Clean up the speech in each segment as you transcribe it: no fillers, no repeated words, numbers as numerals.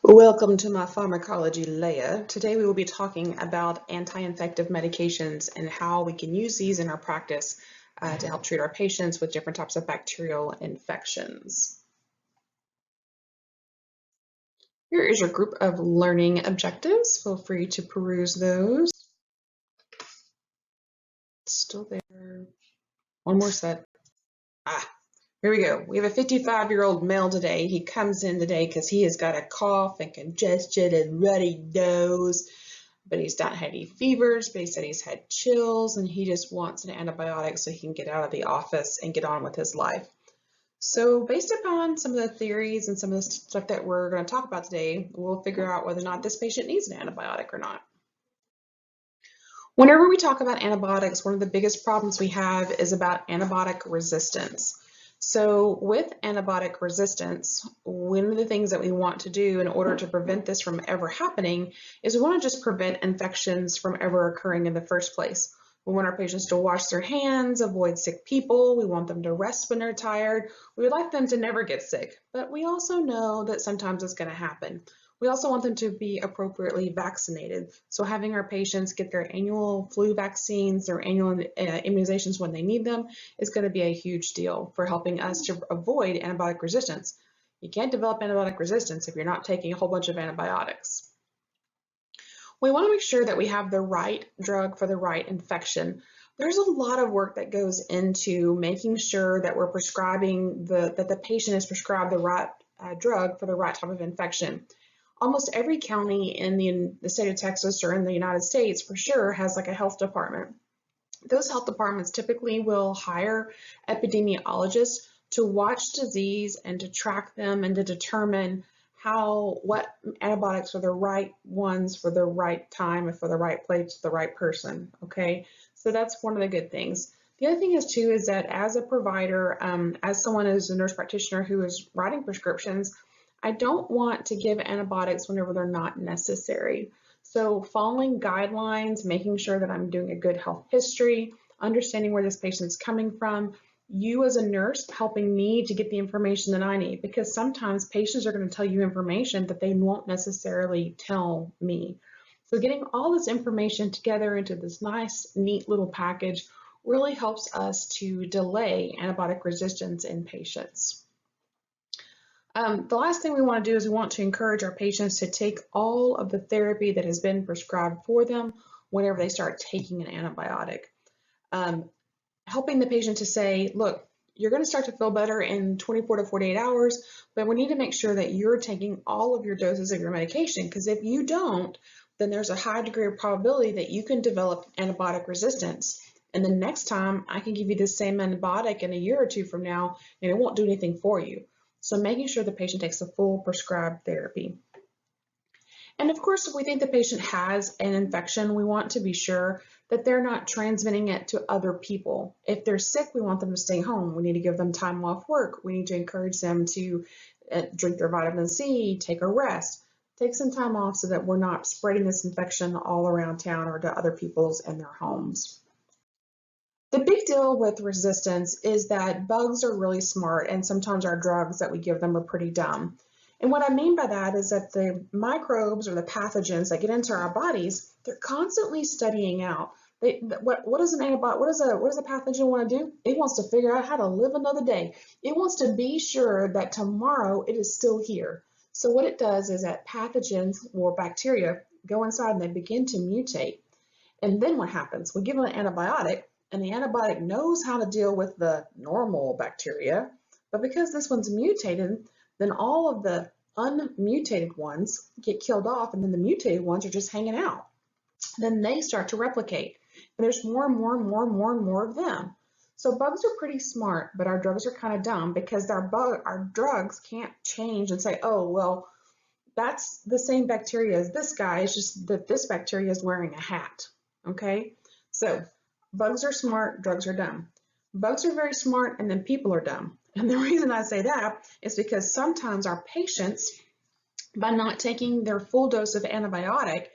Welcome to my pharmacology layer. Today we will be talking about anti-infective medications and how we can use these in our practice to help treat our patients with different types of bacterial infections. Here is your group of learning objectives. Feel free to peruse those. Still there. One more set. Here we go. We have a 55-year-old male today. He comes in today because he has got a cough and congestion and runny nose. But he's not had any fevers, but he said he's had chills and he just wants an antibiotic so he can get out of the office and get on with his life. So based upon some of the theories and some of the stuff that we're going to talk about today, we'll figure out whether or not this patient needs an antibiotic or not. Whenever we talk about antibiotics, one of the biggest problems we have is about antibiotic resistance. So with antibiotic resistance, one of the things that we want to do in order to prevent this from ever happening is we want to just prevent infections from ever occurring in the first place. We want our patients to wash their hands, avoid sick people. We want them to rest when they're tired. We would like them to never get sick, but we also know that sometimes it's going to happen. We also want them to be appropriately vaccinated. So having our patients get their annual flu vaccines, their annual immunizations when they need them is going to be a huge deal for helping us to avoid antibiotic resistance. You can't develop antibiotic resistance if you're not taking a whole bunch of antibiotics. We want to make sure that we have the right drug for the right infection. There's a lot of work that goes into making sure that we're prescribing that the patient is prescribed the right drug for the right type of infection. Almost every county in the state of Texas or in the United States for sure has like a health department. Those health departments typically will hire epidemiologists to watch disease and to track them and to determine what antibiotics are the right ones for the right time and for the right place, the right person, okay? So that's one of the good things. The other thing is too is that as a provider, as someone who's a nurse practitioner who is writing prescriptions, I don't want to give antibiotics whenever they're not necessary. So following guidelines, making sure that I'm doing a good health history, understanding where this patient's coming from, you as a nurse helping me to get the information that I need, because sometimes patients are going to tell you information that they won't necessarily tell me. So getting all this information together into this nice, neat little package really helps us to delay antibiotic resistance in patients. The last thing we want to do is we want to encourage our patients to take all of the therapy that has been prescribed for them whenever they start taking an antibiotic. Helping the patient to say, look, you're going to start to feel better in 24 to 48 hours, but we need to make sure that you're taking all of your doses of your medication, because if you don't, then there's a high degree of probability that you can develop antibiotic resistance. And the next time I can give you the same antibiotic in a year or two from now, and it won't do anything for you. So making sure the patient takes the full prescribed therapy. And of course, if we think the patient has an infection, we want to be sure that they're not transmitting it to other people. If they're sick, we want them to stay home. We need to give them time off work. We need to encourage them to drink their vitamin C, take a rest, take some time off so that we're not spreading this infection all around town or to other people's in their homes. The big deal with resistance is that bugs are really smart, and sometimes our drugs that we give them are pretty dumb. And what I mean by that is that the microbes or the pathogens that get into our bodies, they're constantly studying out. What does an antibiotic, what does a pathogen want to do? It wants to figure out how to live another day. It wants to be sure that tomorrow it is still here. So what it does is that pathogens or bacteria go inside and they begin to mutate. And then what happens? We give them an antibiotic, and the antibiotic knows how to deal with the normal bacteria, but because this one's mutated, then all of the unmutated ones get killed off, and then the mutated ones are just hanging out. Then they start to replicate, and there's more and more and more and more and more of them. So bugs are pretty smart, but our drugs are kind of dumb because our drugs can't change and say, oh, well, that's the same bacteria as this guy, it's just that this bacteria is wearing a hat, okay? So bugs are smart, drugs are dumb. Bugs are very smart, and then people are dumb. And the reason I say that is because sometimes our patients, by not taking their full dose of antibiotic,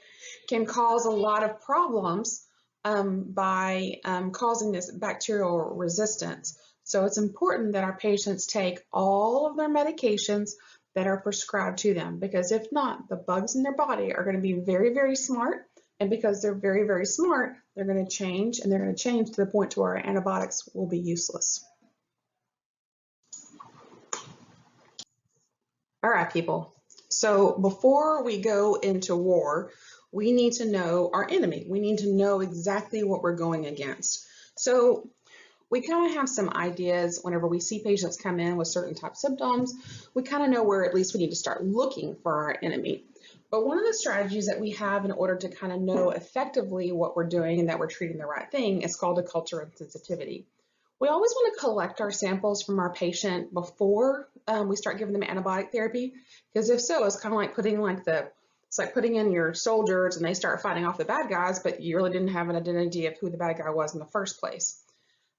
can cause a lot of problems by causing this bacterial resistance. So it's important that our patients take all of their medications, that are prescribed to them, because if not, the bugs in their body are going to be very, very smart, and because they're very, very smart, they're going to change, and they're going to change to the point to where antibiotics will be useless. All right, people. So before we go into war, we need to know our enemy. We need to know exactly what we're going against. So we kind of have some ideas whenever we see patients come in with certain type symptoms. We kind of know where at least we need to start looking for our enemy. But one of the strategies that we have in order to kind of know effectively what we're doing and that we're treating the right thing is called a culture of sensitivity. We always want to collect our samples from our patient before we start giving them antibiotic therapy, because if so, it's kind of like putting it's like putting in your soldiers and they start fighting off the bad guys, but you really didn't have an identity of who the bad guy was in the first place.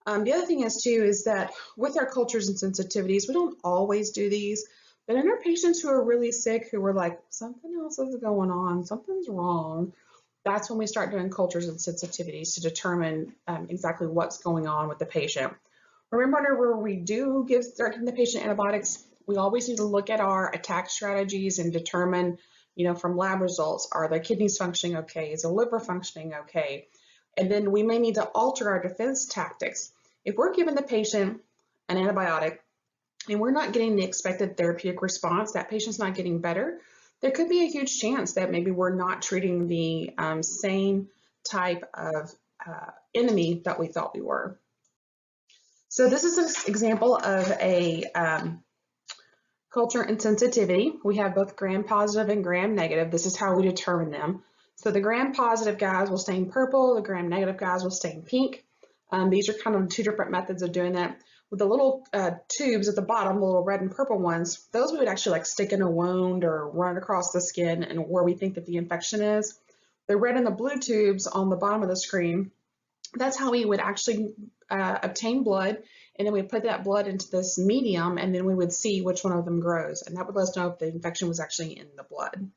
The other thing is too is that with our cultures and sensitivities, we don't always do these, but in our patients who are really sick, who are like, something else is going on, something's wrong, that's when we start doing cultures and sensitivities to determine exactly what's going on with the patient. Remember, whenever we do start giving the patient antibiotics, we always need to look at our attack strategies and determine, from lab results, are their kidneys functioning okay? Is the liver functioning okay? And then we may need to alter our defense tactics. If we're giving the patient an antibiotic and we're not getting the expected therapeutic response, that patient's not getting better, there could be a huge chance that maybe we're not treating the same type of enemy that we thought we were. So this is an example of a culture and sensitivity. We have both gram-positive and gram-negative. This is how we determine them. So the gram-positive guys will stain purple, the gram-negative guys will stain pink. These are kind of two different methods of doing that. With the little tubes at the bottom, the little red and purple ones, those we would actually like stick in a wound or run across the skin and where we think that the infection is. The red and the blue tubes on the bottom of the screen, that's how we would actually obtain blood, and then we put that blood into this medium, and then we would see which one of them grows, and that would let us know if the infection was actually in the blood.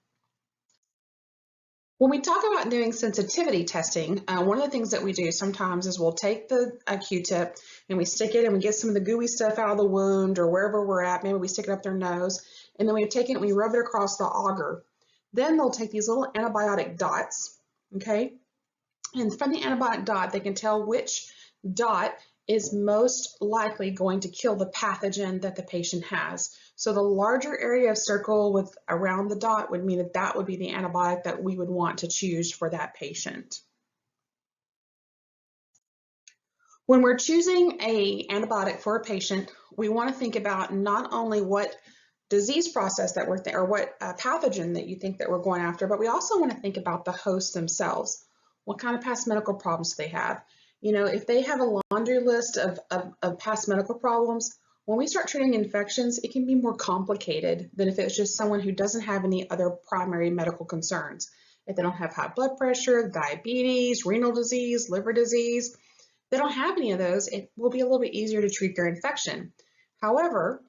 When we talk about doing sensitivity testing, one of the things that we do sometimes is we'll take the Q-tip and we stick it and we get some of the gooey stuff out of the wound or wherever we're at. Maybe we stick it up their nose, and then we take it and we rub it across the auger. Then they'll take these little antibiotic dots, okay? And from the antibiotic dot, they can tell which dot is most likely going to kill the pathogen that the patient has. So the larger area of circle around the dot would mean that that would be the antibiotic that we would want to choose for that patient. When we're choosing an antibiotic for a patient, we want to think about not only what disease process that we're or what pathogen that you think that we're going after, but we also want to think about the host themselves. What kind of past medical problems do they have? If they have a laundry list of past medical problems, when we start treating infections, it can be more complicated than if it's just someone who doesn't have any other primary medical concerns. If they don't have high blood pressure, diabetes, renal disease, liver disease, if they don't have any of those, it will be a little bit easier to treat their infection. However,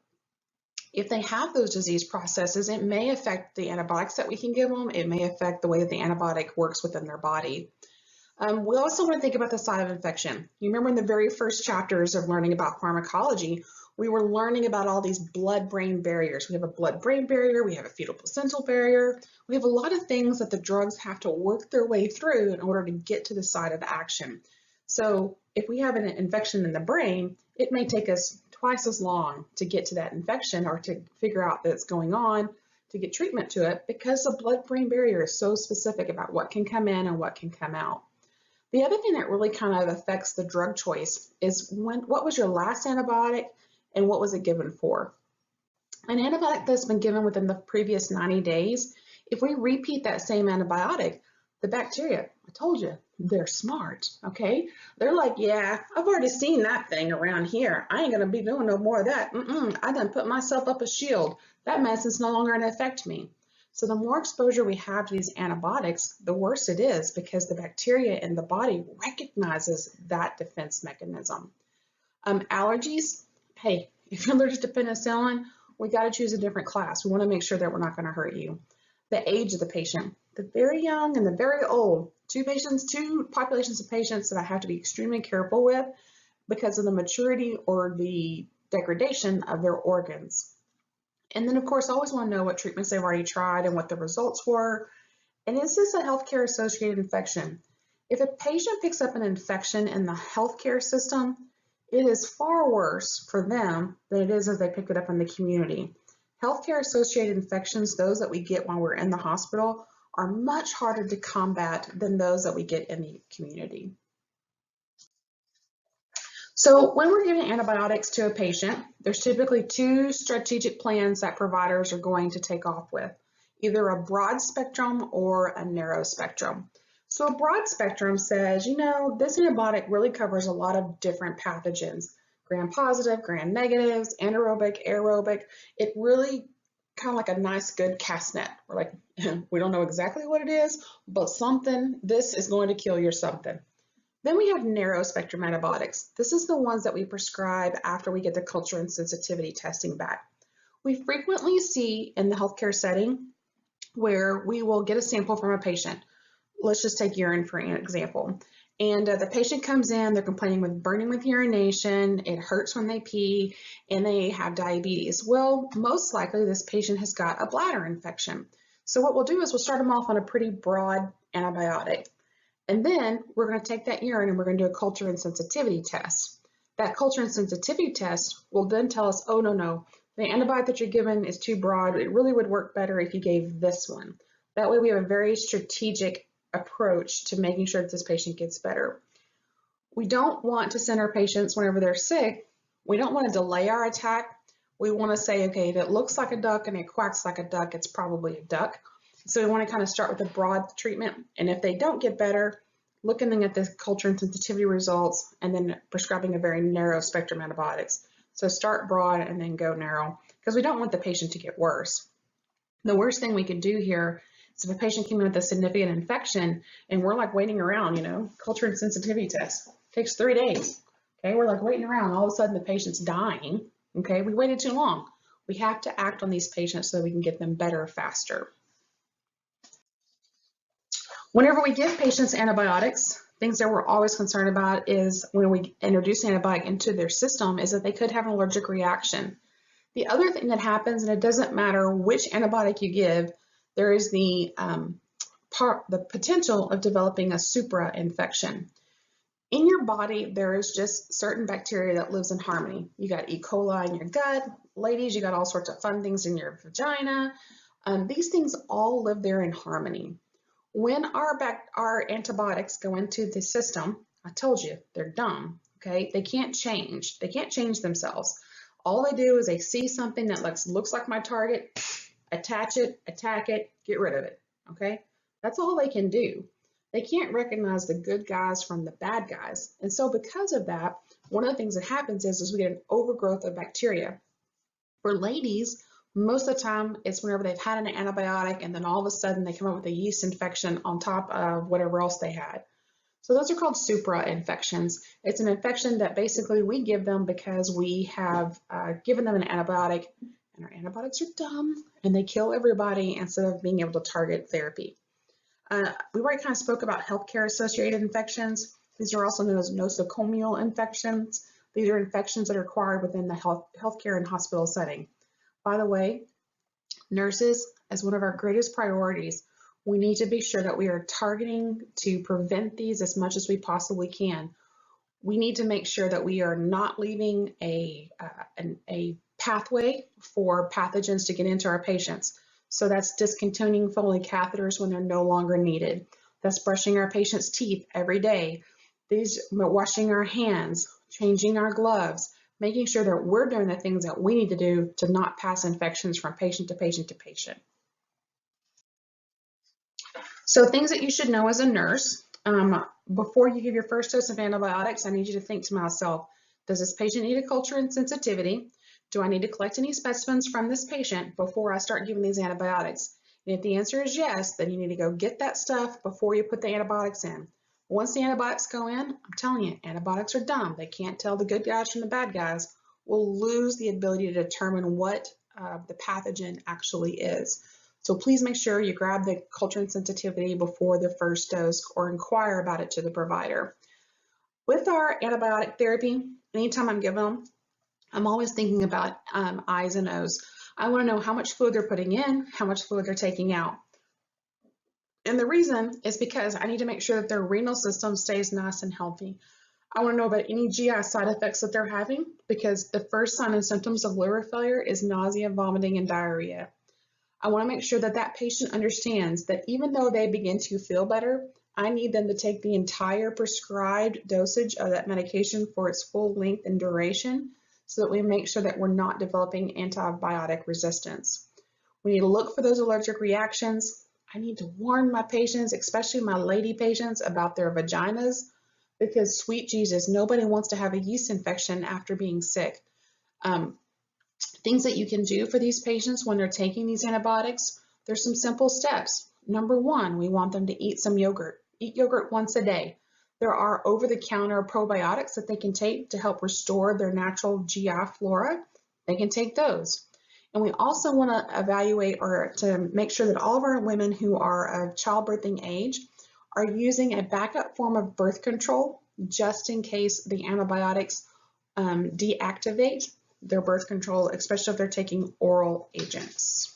if they have those disease processes, it may affect the antibiotics that we can give them. It may affect the way that the antibiotic works within their body. We also want to think about the site of infection. You remember in the very first chapters of learning about pharmacology, we were learning about all these blood-brain barriers. We have a blood-brain barrier, we have a fetal-placental barrier. We have a lot of things that the drugs have to work their way through in order to get to the site of action. So if we have an infection in the brain, it may take us twice as long to get to that infection or to figure out that it's going on, to get treatment to it, because the blood-brain barrier is so specific about what can come in and what can come out. The other thing that really kind of affects the drug choice is what was your last antibiotic and what was it given for? An antibiotic that's been given within the previous 90 days, if we repeat that same antibiotic, the bacteria, I told you, they're smart, okay? They're like, yeah, I've already seen that thing around here. I ain't gonna be doing no more of that. I done put myself up a shield. That medicine's no longer gonna affect me. So the more exposure we have to these antibiotics, the worse it is, because the bacteria in the body recognizes that defense mechanism. Allergies, hey, if you're allergic to penicillin, we got to choose a different class. We want to make sure that we're not going to hurt you. The age of the patient, the very young and the very old, two populations of patients that I have to be extremely careful with because of the maturity or the degradation of their organs. And then of course, I always want to know what treatments they've already tried and what the results were. And is this a healthcare associated infection? If a patient picks up an infection in the healthcare system, it is far worse for them than it is if they pick it up in the community. Healthcare associated infections, those that we get while we're in the hospital, are much harder to combat than those that we get in the community. So when we're giving antibiotics to a patient, there's typically two strategic plans that providers are going to take off with, either a broad spectrum or a narrow spectrum. So a broad spectrum says, you know, this antibiotic really covers a lot of different pathogens, gram-positive, gram-negatives, anaerobic, aerobic. It really kind of like a nice, good cast net. We're like, we don't know exactly what it is, but something, this is going to kill your something. Then we have narrow spectrum antibiotics. This is the ones that we prescribe after we get the culture and sensitivity testing back. We frequently see in the healthcare setting where we will get a sample from a patient. Let's just take urine for an example. And the patient comes in, they're complaining with burning with urination, it hurts when they pee, and they have diabetes. Well, most likely this patient has got a bladder infection. So what we'll do is we'll start them off on a pretty broad antibiotic. And then we're going to take that urine and we're going to do a culture and sensitivity test. That culture and sensitivity test will then tell us, oh, no, the antibiotic that you're given is too broad. It really would work better if you gave this one. That way we have a very strategic approach to making sure that this patient gets better. We don't want to send our patients whenever they're sick. We don't want to delay our attack. We want to say, okay, if it looks like a duck and it quacks like a duck, it's probably a duck. So we want to kind of start with a broad treatment, and if they don't get better, looking at the culture and sensitivity results, and then prescribing a very narrow spectrum antibiotics. So start broad and then go narrow, because we don't want the patient to get worse. The worst thing we could do here is if a patient came in with a significant infection and we're like waiting around, you know, culture and sensitivity test takes 3 days. Okay, we're like waiting around, all of a sudden the patient's dying. Okay, we waited too long. We have to act on these patients so we can get them better faster. Whenever we give patients antibiotics, things that we're always concerned about is when we introduce an antibiotic into their system is that they could have an allergic reaction. The other thing that happens, and it doesn't matter which antibiotic you give, there is the potential of developing a supra infection. In your body, there is just certain bacteria that lives in harmony. You got E. coli in your gut. Ladies, you got all sorts of fun things in your vagina. These things all live there in harmony. When our antibiotics go into the system, I told you, they're dumb, okay? They can't change. They can't change themselves. All they do is they see something that looks like my target, attach it, attack it, get rid of it, okay? That's all they can do. They can't recognize the good guys from the bad guys. And so because of that, one of the things that happens is we get an overgrowth of bacteria. For ladies, most of the time it's whenever they've had an antibiotic and then all of a sudden they come up with a yeast infection on top of whatever else they had. So those are called supra infections. It's an infection that basically we give them because we have given them an antibiotic, and our antibiotics are dumb and they kill everybody instead of being able to target therapy. We already kind of spoke about healthcare associated infections. These are also known as nosocomial infections. These are infections that are acquired within the healthcare and hospital setting. By the way, nurses, as one of our greatest priorities, we need to be sure that we are targeting to prevent these as much as we possibly can. We need to make sure that we are not leaving a pathway for pathogens to get into our patients. So that's discontinuing Foley catheters when they're no longer needed. That's brushing our patients' teeth every day. Washing our hands, changing our gloves, making sure that we're doing the things that we need to do to not pass infections from patient to patient to patient. So things that you should know as a nurse, before you give your first dose of antibiotics, I need you to think to myself, does this patient need a culture and sensitivity? Do I need to collect any specimens from this patient before I start giving these antibiotics? And if the answer is yes, then you need to go get that stuff before you put the antibiotics in. Once the antibiotics go in, I'm telling you, antibiotics are dumb. They can't tell the good guys from the bad guys. We'll lose the ability to determine what the pathogen actually is. So please make sure you grab the culture and sensitivity before the first dose or inquire about it to the provider. With our antibiotic therapy, anytime I'm giving them, I'm always thinking about I's and O's. I want to know how much fluid they're putting in, how much fluid they're taking out. And the reason is because I need to make sure that their renal system stays nice and healthy. I want to know about any GI side effects that they're having, because the first sign and symptoms of liver failure is nausea, vomiting, and diarrhea. I want to make sure that that patient understands that even though they begin to feel better, I need them to take the entire prescribed dosage of that medication for its full length and duration, so that we make sure that we're not developing antibiotic resistance. We need to look for those allergic reactions. I need to warn my patients, especially my lady patients, about their vaginas, because sweet Jesus, nobody wants to have a yeast infection after being sick. Things that you can do for these patients when they're taking these antibiotics, there's some simple steps. Number one, we want them to eat some yogurt. Eat yogurt once a day. There are over-the-counter probiotics that they can take to help restore their natural GI flora. They can take those. And we also want to evaluate, or to make sure that all of our women who are of childbirthing age are using a backup form of birth control, just in case the antibiotics deactivate their birth control, especially if they're taking oral agents.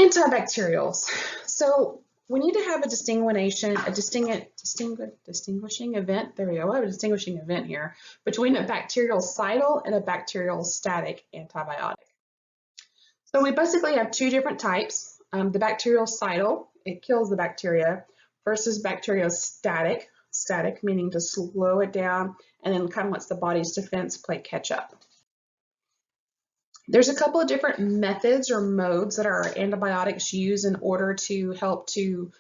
Antibacterials. So we need to have a distinguishing event. There we go. I have a distinguishing event here between a bactericidal and a bacteriostatic antibiotic. So we basically have two different types. The bactericidal, it kills the bacteria, versus bacteriostatic, static meaning to slow it down and then kind of lets the body's defense play catch up. There's a couple of different methods or modes that our antibiotics use in order to help to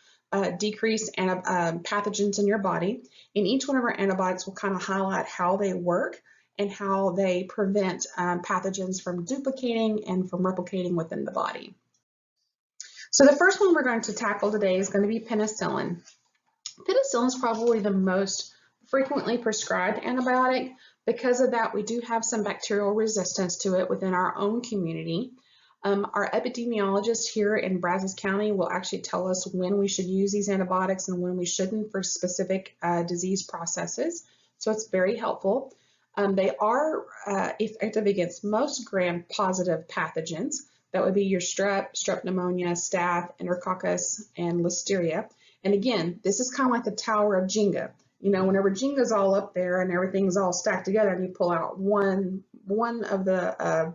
decrease pathogens in your body. And each one of our antibiotics will kind of highlight how they work and how they prevent pathogens from duplicating and from replicating within the body. So the first one we're going to tackle today is going to be penicillin. Penicillin is probably the most frequently prescribed antibiotic. Because of that, we do have some bacterial resistance to it within our own community. Our epidemiologist here in Brazos County will actually tell us when we should use these antibiotics and when we shouldn't for specific disease processes. So it's very helpful. They are effective against most gram-positive pathogens. That would be your strep pneumonia, staph, enterococcus, and listeria. And again, this is kind of like the Tower of Jenga. You know, whenever Jenga's all up there and everything's all stacked together and you pull out one of the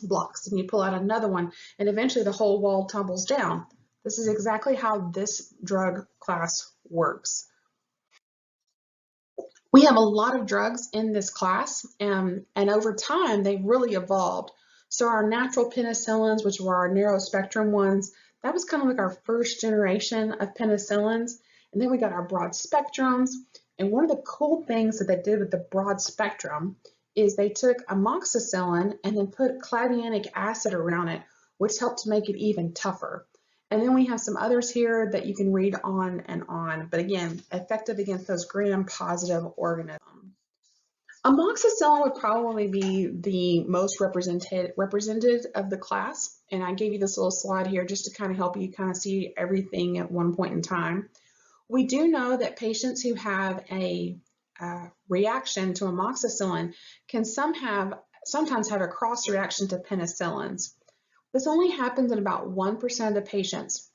blocks and you pull out another one and eventually the whole wall tumbles down. This is exactly how this drug class works. We have a lot of drugs in this class and over time they've really evolved. So our natural penicillins, which were our narrow spectrum ones, that was kind of like our first generation of penicillins. And then we got our broad spectrums. And one of the cool things that they did with the broad spectrum is they took amoxicillin and then put clavianic acid around it, which helped to make it even tougher. And then we have some others here that you can read on and on. But again, effective against those gram-positive organisms. Amoxicillin would probably be the most represented of the class. And I gave you this little slide here just to kind of help you kind of see everything at one point in time. We do know that patients who have a reaction to amoxicillin can sometimes have a cross reaction to penicillins. This only happens in about 1% of the patients.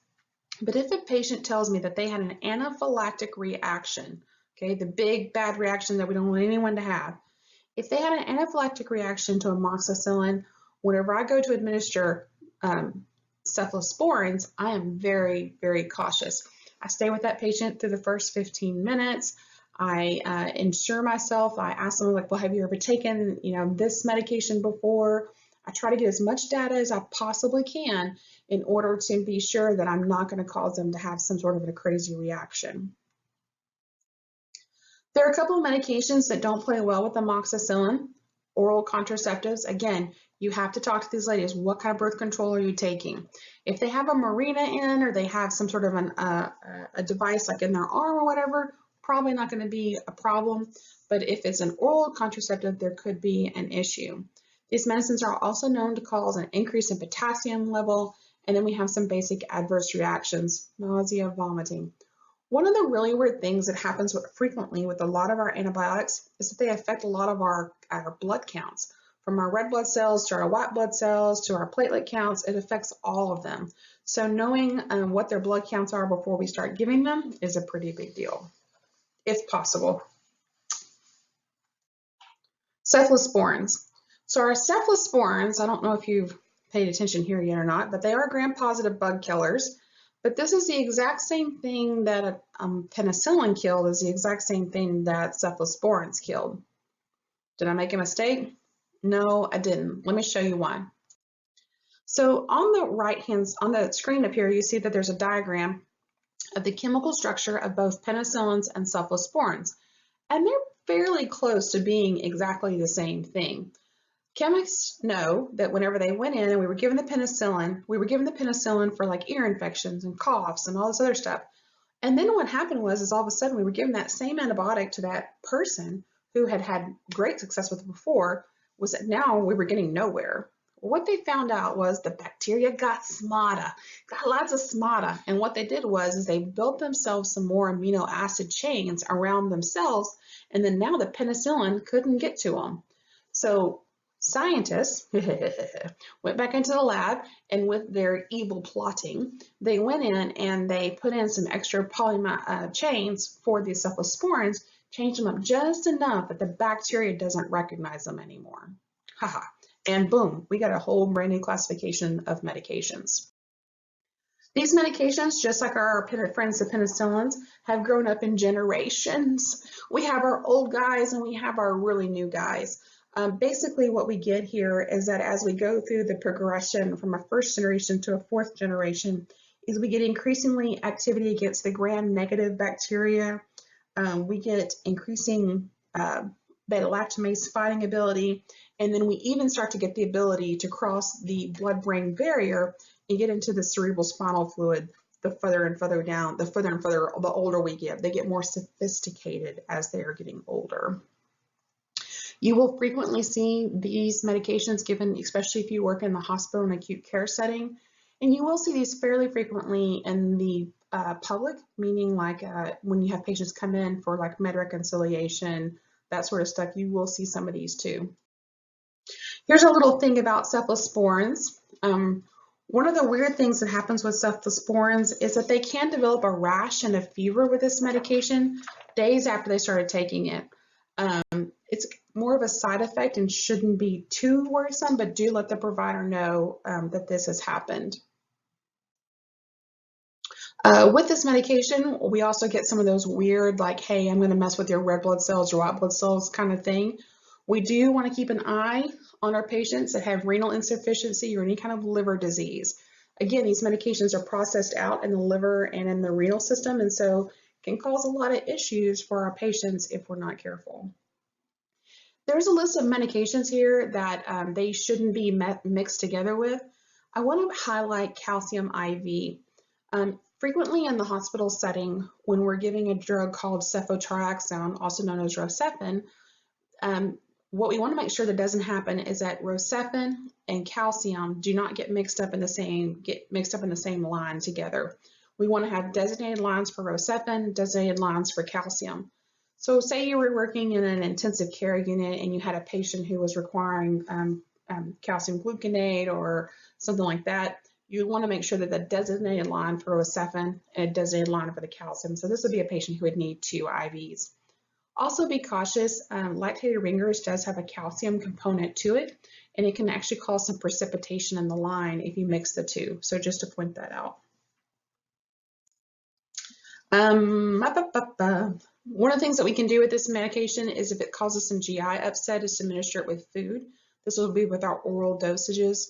But if a patient tells me that they had an anaphylactic reaction, okay, the big bad reaction that we don't want anyone to have, if they had an anaphylactic reaction to amoxicillin, whenever I go to administer cephalosporins, I am very, very cautious. I stay with that patient through the first 15 minutes. I ensure myself. I ask them, like, well, have you ever taken, this medication before? I try to get as much data as I possibly can in order to be sure that I'm not going to cause them to have some sort of a crazy reaction. There are a couple of medications that don't play well with amoxicillin. Oral contraceptives, again, you have to talk to these ladies. What kind of birth control are you taking? If they have a Mirena in or they have some sort of a device like in their arm or whatever, probably not going to be a problem. But if it's an oral contraceptive, there could be an issue. These medicines are also known to cause an increase in potassium level, and then we have some basic adverse reactions, nausea, vomiting. One of the really weird things that happens frequently with a lot of our antibiotics is that they affect a lot of our blood counts. from our red blood cells to our white blood cells to our platelet counts. It affects all of them. So knowing what their blood counts are before we start giving them is a pretty big deal, if possible. Cephalosporins. So our cephalosporins, I don't know if you've paid attention here yet or not, but they are gram-positive bug killers. But this is the exact same thing that penicillin killed, is the exact same thing that cephalosporins killed. Did I make a mistake? No, I didn't. Let me show you why. So on the right hand, on the screen up here, you see that there's a diagram of the chemical structure of both penicillins and cephalosporins. And they're fairly close to being exactly the same thing. Chemists know that whenever they went in and we were given the penicillin for like ear infections and coughs and all this other stuff. And then what happened was all of a sudden we were giving that same antibiotic to that person who had had great success with it before, was that now we were getting nowhere. What they found out was the bacteria got smarter, got lots of smarter. And what they did was they built themselves some more amino acid chains around themselves. And then now the penicillin couldn't get to them. So scientists went back into the lab, and with their evil plotting, they went in and they put in some extra polymer chains for the cephalosporins, changed them up just enough that the bacteria doesn't recognize them anymore. Haha. And boom, we got a whole brand new classification of medications. These medications, just like our friends, the penicillins, have grown up in generations. We have our old guys and we have our really new guys. Basically, what we get here is that as we go through the progression from a first generation to a fourth generation, is we get increasingly activity against the gram-negative bacteria. We get increasing beta-lactamase fighting ability, and then we even start to get the ability to cross the blood-brain barrier and get into the cerebral spinal fluid the further and further down, the older we get. They get more sophisticated as they are getting older. You will frequently see these medications given, especially if you work in the hospital and acute care setting, and you will see these fairly frequently in the public, meaning like when you have patients come in for like med reconciliation, that sort of stuff, you will see some of these too. Here's a little thing about cephalosporins. One of the weird things that happens with cephalosporins is that they can develop a rash and a fever with this medication days after they started taking it. It's more of a side effect and shouldn't be too worrisome, but do let the provider know that this has happened. With this medication, we also get some of those weird, like, hey, I'm going to mess with your red blood cells or white blood cells kind of thing. We do want to keep an eye on our patients that have renal insufficiency or any kind of liver disease. Again, these medications are processed out in the liver and in the renal system, and so can cause a lot of issues for our patients if we're not careful. There's a list of medications here that they shouldn't be mixed together with. I want to highlight calcium IV. Frequently in the hospital setting, when we're giving a drug called cefotriaxone, also known as Rocephin, what we want to make sure that doesn't happen is that Rocephin and calcium do not get mixed up in the same line together. We want to have designated lines for Rocephin, designated lines for calcium. So say you were working in an intensive care unit and you had a patient who was requiring calcium gluconate or something like that. You want to make sure that the designated line for Rocephin and a designated line for the calcium. So this would be a patient who would need 2 IVs. Also be cautious, lactated ringers does have a calcium component to it, and it can actually cause some precipitation in the line if you mix the two. So just to point that out. One of the things that we can do with this medication is if it causes some GI upset is to administer it with food. This will be with our oral dosages.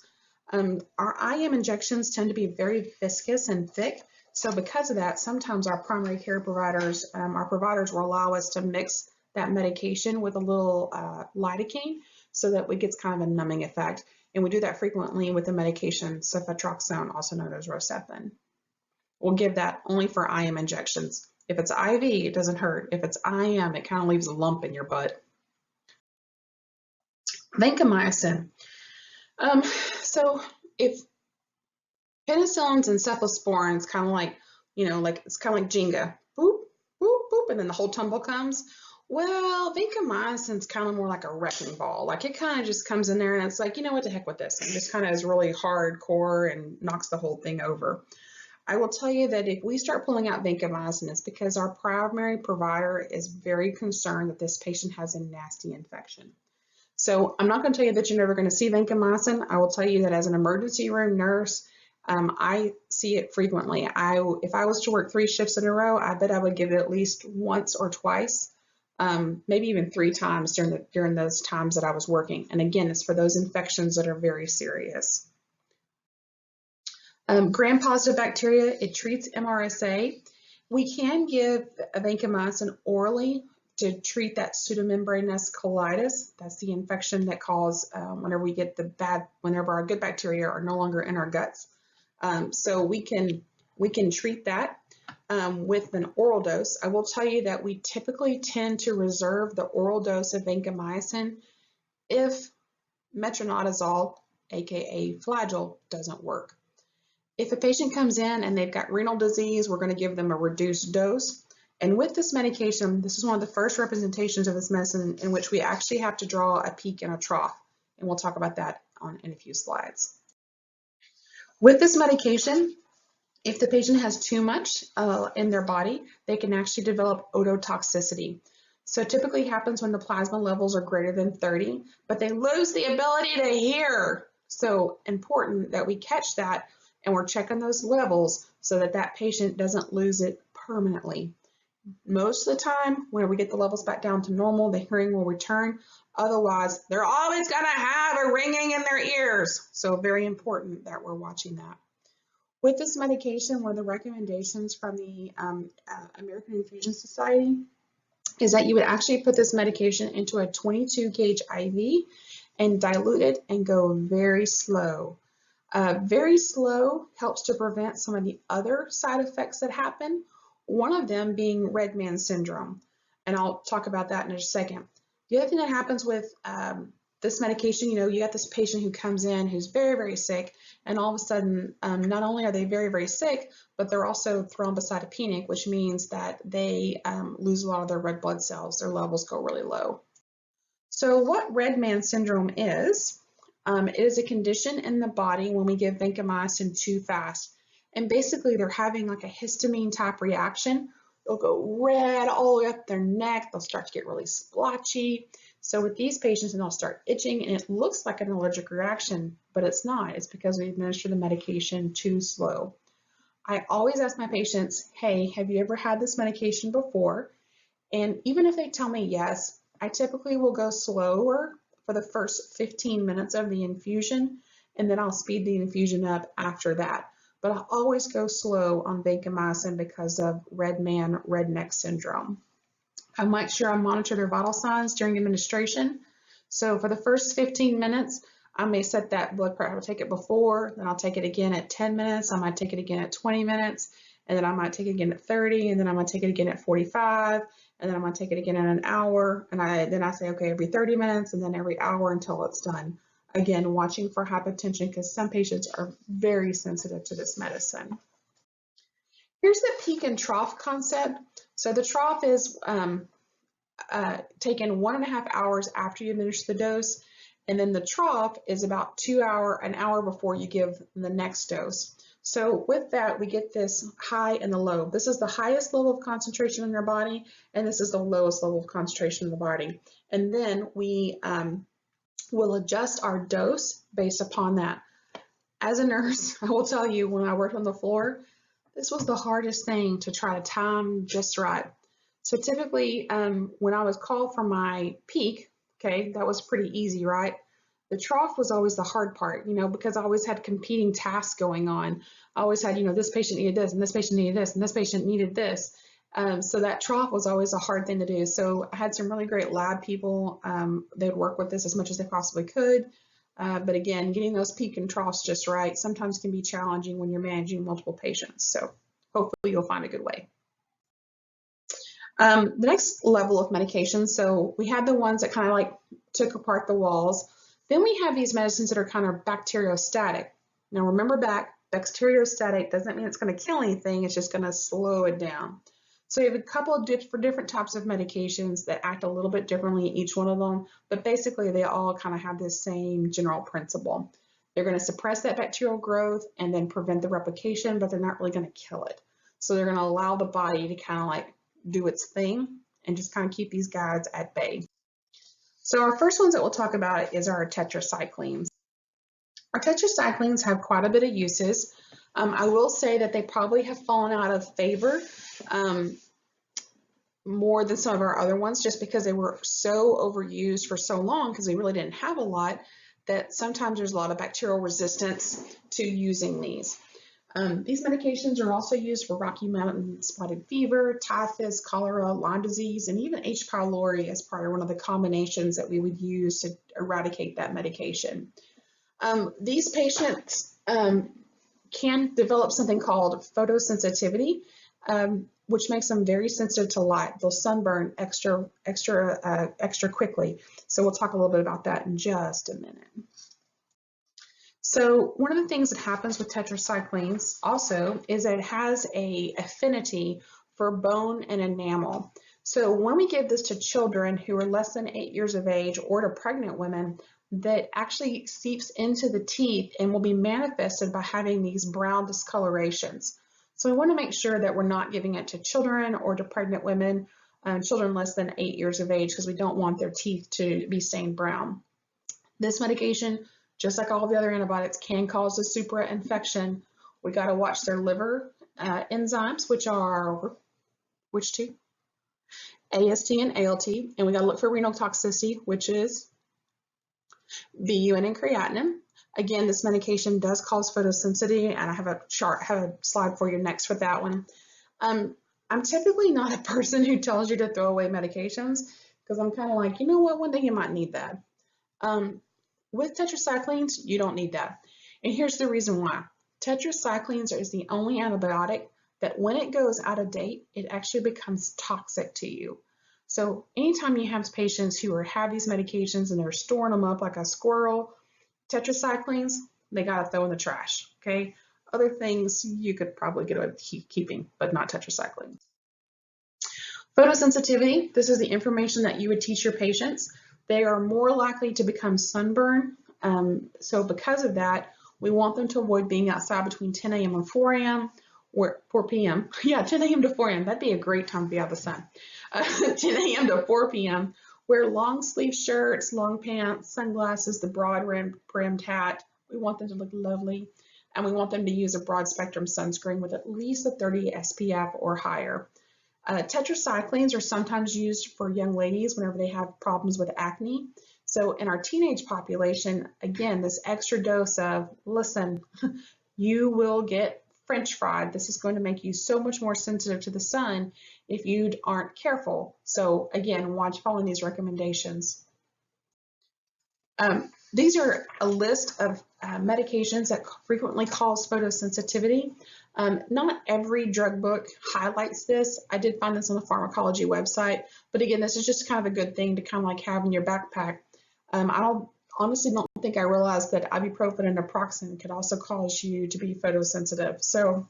Our IM injections tend to be very viscous and thick. So because of that, sometimes our primary care providers, our providers will allow us to mix that medication with a little lidocaine so that it gets kind of a numbing effect. And we do that frequently with the medication cefotriaxone, also known as Rocephin. We'll give that only for IM injections. If it's IV, it doesn't hurt. If it's IM, it kind of leaves a lump in your butt. Vancomycin. So if penicillins and cephalosporins kind of like, it's kind of like Jenga, boop, boop, boop, and then the whole tumble comes. Well, vancomycin's kind of more like a wrecking ball. Like it kind of just comes in there and it's like, you know what, the heck with this, and just kind of is really hardcore and knocks the whole thing over. I will tell you that if we start pulling out vancomycin, it's because our primary provider is very concerned that this patient has a nasty infection. So I'm not going to tell you that you're never going to see vancomycin. I will tell you that as an emergency room nurse, I see it frequently. If I was to work 3 shifts in a row, I bet I would give it at least once or twice, maybe even 3 times during those times that I was working. And again, it's for those infections that are very serious. Gram-positive bacteria, it treats MRSA. We can give vancomycin orally to treat that pseudomembranous colitis. That's the infection that causes whenever we get whenever our good bacteria are no longer in our guts. So we can treat that with an oral dose. I will tell you that we typically tend to reserve the oral dose of vancomycin if metronidazole, aka Flagyl, doesn't work. If a patient comes in and they've got renal disease, we're going to give them a reduced dose. And with this medication, this is one of the first representations of this medicine in which we actually have to draw a peak and a trough. And we'll talk about that in a few slides. With this medication, if the patient has too much in their body, they can actually develop ototoxicity. So it typically happens when the plasma levels are greater than 30, but they lose the ability to hear. So important that we catch that and we're checking those levels so that that patient doesn't lose it permanently. Most of the time, when we get the levels back down to normal, the hearing will return. Otherwise, they're always going to have a ringing in their ears. So very important that we're watching that. With this medication, one of the recommendations from the American Infusion Society is that you would actually put this medication into a 22 gauge IV and dilute it and go very slow. Very slow helps to prevent some of the other side effects that happen, one of them being red man syndrome. And I'll talk about that in a second. The other thing that happens with this medication, you got this patient who comes in who's very, very sick, and all of a sudden, not only are they very, very sick, but they're also thrombocytopenic, which means that they lose a lot of their red blood cells. Their levels go really low. So what red man syndrome is, it is a condition in the body when we give vancomycin too fast. And basically they're having like a histamine type reaction. They'll go red all the way up their neck. They'll start to get really splotchy. So with these patients, they'll start itching and it looks like an allergic reaction, but it's not. It's because we administer the medication too slow. I always ask my patients, hey, have you ever had this medication before? And even if they tell me yes, I typically will go slower for the first 15 minutes of the infusion, and then I'll speed the infusion up after that. But I'll always go slow on vancomycin because of red man, redneck syndrome. I make sure I monitor their vital signs during administration. So for the first 15 minutes, I may set that blood pressure. I'll take it before, then I'll take it again at 10 minutes. I might take it again at 20 minutes, and then I might take it again at 30, and then I'm going to take it again at 45, and then I'm going to take it again in an hour. And then I say, okay, every 30 minutes, and then every hour until it's done. Again, watching for hypotension because some patients are very sensitive to this medicine. Here's the peak and trough concept. So the trough is taken 1.5 hours after you administer the dose, and then the trough is about an hour before you give the next dose. So with that, we get this high and the low. This is the highest level of concentration in your body, and this is the lowest level of concentration in the body. And then we will adjust our dose based upon that. As a nurse, I will tell you, when I worked on the floor, this was the hardest thing to try to time just right. So typically, when I was called for my peak, okay, that was pretty easy, right? The trough was always the hard part, because I always had competing tasks going on. I always had, this patient needed this, and this patient needed this, and this patient needed this. So that trough was always a hard thing to do. So I had some really great lab people. They would work with this as much as they possibly could. But again, getting those peak and troughs just right sometimes can be challenging when you're managing multiple patients. So hopefully you'll find a good way. The next level of medication, so we had the ones that kind of like took apart the walls. Then we have these medicines that are kind of bacteriostatic. Now remember back, bacteriostatic doesn't mean it's going to kill anything, it's just going to slow it down. So we have a couple of different types of medications that act a little bit differently, each one of them, but basically they all kind of have this same general principle. They're going to suppress that bacterial growth and then prevent the replication, but they're not really going to kill it. So they're going to allow the body to kind of like do its thing and just kind of keep these guys at bay. So our first ones that we'll talk about is our tetracyclines. Our tetracyclines have quite a bit of uses. I will say that they probably have fallen out of favor more than some of our other ones, just because they were so overused for so long, because we really didn't have a lot, that sometimes there's a lot of bacterial resistance to using these. These medications are also used for Rocky Mountain spotted fever, typhus, cholera, Lyme disease, and even H. pylori as part of one of the combinations that we would use to eradicate that medication. These patients can develop something called photosensitivity, which makes them very sensitive to light. They'll sunburn extra quickly. So we'll talk a little bit about that in just a minute. So one of the things that happens with tetracyclines also is that it has an affinity for bone and enamel. So when we give this to children who are less than 8 years of age or to pregnant women, that actually seeps into the teeth and will be manifested by having these brown discolorations. So we want to make sure that we're not giving it to children or to pregnant women, children less than 8 years of age, because we don't want their teeth to be stained brown. This medication, just like all the other antibiotics, can cause a supra infection. We got to watch their liver enzymes, which are, which two? AST and ALT, and we got to look for renal toxicity, which is BUN and creatinine. Again, this medication does cause photosensitivity, and I have a slide for you next for that one. I'm typically not a person who tells you to throw away medications, because I'm kind of like, you know what, one day you might need that. With tetracyclines, you don't need that. And here's the reason why. Tetracyclines is the only antibiotic that when it goes out of date, it actually becomes toxic to you. So anytime you have patients who have these medications and they're storing them up like a squirrel, tetracyclines, they got to throw in the trash, okay? Other things you could probably get away with keeping, but not tetracyclines. Photosensitivity, this is the information that you would teach your patients. They are more likely to become sunburned. So because of that, we want them to avoid being outside between 10 a.m. and 4 a.m. or 4 p.m. Yeah, 10 a.m. to 4 a.m. That'd be a great time to be out of the sun. 10 a.m. to 4 p.m. Wear long sleeve shirts, long pants, sunglasses, the broad brimmed hat. We want them to look lovely. And we want them to use a broad spectrum sunscreen with at least a 30 SPF or higher. Tetracyclines are sometimes used for young ladies whenever they have problems with acne. So in our teenage population, again, this extra dose of, listen, you will get French fried. This is going to make you so much more sensitive to the sun if you aren't careful. So again, watch following these recommendations. These are a list of medications that frequently cause photosensitivity. Not every drug book highlights this. I did find this on the pharmacology website, but again, this is just kind of a good thing to kind of like have in your backpack. I honestly don't think I realized that ibuprofen and naproxen could also cause you to be photosensitive. So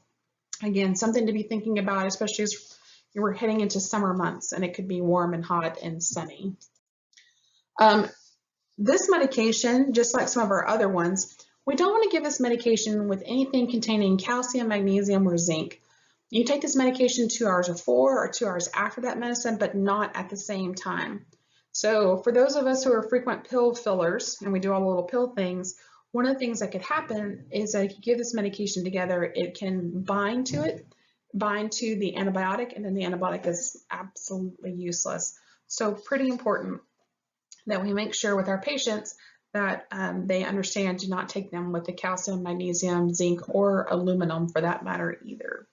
again, something to be thinking about, especially as we're heading into summer months and it could be warm and hot and sunny. This medication, just like some of our other ones, we don't want to give this medication with anything containing calcium, magnesium, or zinc. You take this medication 2 hours before or 2 hours after that medicine, but not at the same time. So for those of us who are frequent pill fillers, and we do all the little pill things, one of the things that could happen is that if you give this medication together, it can bind to the antibiotic, and then the antibiotic is absolutely useless. So pretty important that we make sure with our patients that they understand, do not take them with the calcium, magnesium, zinc, or aluminum for that matter either.